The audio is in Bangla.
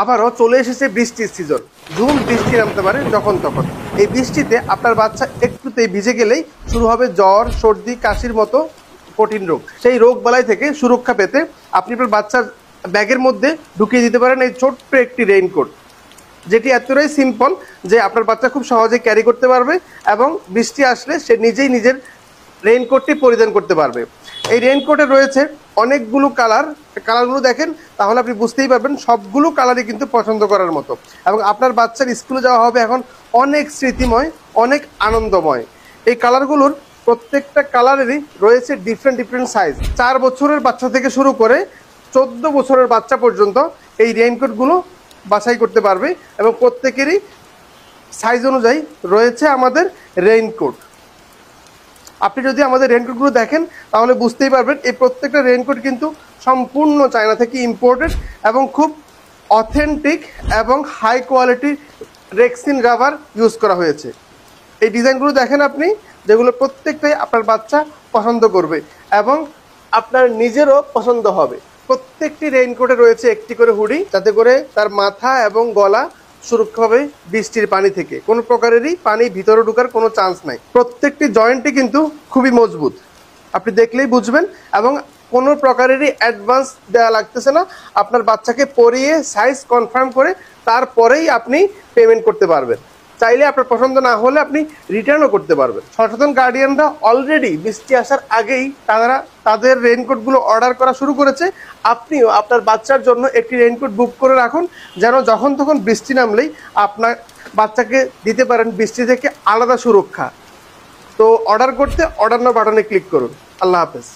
আবারও চলে এসেছে বৃষ্টির সিজন। ঝুম বৃষ্টি নামতে পারে যখন তখন। এই বৃষ্টিতে আপনার বাচ্চা একটুতেই ভিজে গেলেই শুরু হবে জ্বর, সর্দি, কাশির মতো কঠিন রোগ। সেই রোগ বালাই থেকে সুরক্ষা পেতে আপনি আপনার বাচ্চার ব্যাগের মধ্যে ঢুকিয়ে দিতে পারেন এই ছোট্ট একটি রেইনকোট, যেটি এতটাই সিম্পল যে আপনার বাচ্চা খুব সহজে ক্যারি করতে পারবে এবং বৃষ্টি আসলে সে নিজেই নিজের রেইনকোটটি পরিধান করতে পারবে। এই রেইনকোটে রয়েছে অনেকগুলো কালারগুলো দেখেন তাহলে আপনি বুঝতেই পারবেন সবগুলো কালারই কিন্তু পছন্দ করার মতো। এবং আপনার বাচ্চার স্কুলে যাওয়া হবে এখন অনেক স্মৃতিময়, অনেক আনন্দময়। এই কালারগুলোর প্রত্যেকটা কালারেরই রয়েছে ডিফারেন্ট সাইজ। 4 বছরের বাচ্চা থেকে শুরু করে 14 বছরের বাচ্চা পর্যন্ত এই রেইনকোটগুলো বাছাই করতে পারবে এবং প্রত্যেকেরই সাইজ অনুযায়ী রয়েছে আমাদের রেইনকোট। আপনি যদি আমাদের রেইনকোটগুলো দেখেন তাহলে বুঝতেই পারবেন এই প্রত্যেকটা রেইনকোট কিন্তু সম্পূর্ণ চায়না থেকে ইম্পোর্টেড এবং খুব অথেন্টিক এবং হাই কোয়ালিটির রেক্সিন রাবার ইউজ করা হয়েছে। এই ডিজাইনগুলো দেখেন আপনি, যেগুলো প্রত্যেকটাই আপনার বাচ্চা পছন্দ করবে এবং আপনার নিজেরও পছন্দ হবে। প্রত্যেকটি রেইনকোটে রয়েছে একটি করে হুডি, যাতে করে তার মাথা এবং গলা সুরক্ষা হবে বৃষ্টির পানি থেকে। কোনো প্রকারেরই পানি ভিতরে ঢোকার কোনো চান্স নাই। প্রত্যেকটি জয়েন্টই কিন্তু খুবই মজবুত, আপনি দেখলেই বুঝবেন। এবং কোনো প্রকারেরই অ্যাডভান্স দেওয়া লাগতেছে না। আপনার বাচ্চাকে পরিয়ে সাইজ কনফার্ম করে তারপরেই আপনি পেমেন্ট করতে পারবেন। চাইলে আপনার পছন্দ না হলে আপনি রিটার্নও করতে পারবেন। সচেতন গার্ডিয়ানরা অলরেডি বৃষ্টি আসার আগেই তাদের রেইনকোটগুলো অর্ডার করা শুরু করেছে। আপনিও আপনার বাচ্চার জন্য একটি রেইনকোট বুক করে রাখুন, যেন যখন তখন বৃষ্টি নামলেই আপনার বাচ্চাকে দিতে পারেন বৃষ্টি থেকে আলাদা সুরক্ষা। তো অর্ডার করতে অর্ডার নাও বাটনে ক্লিক করুন। আল্লাহ হাফেজ।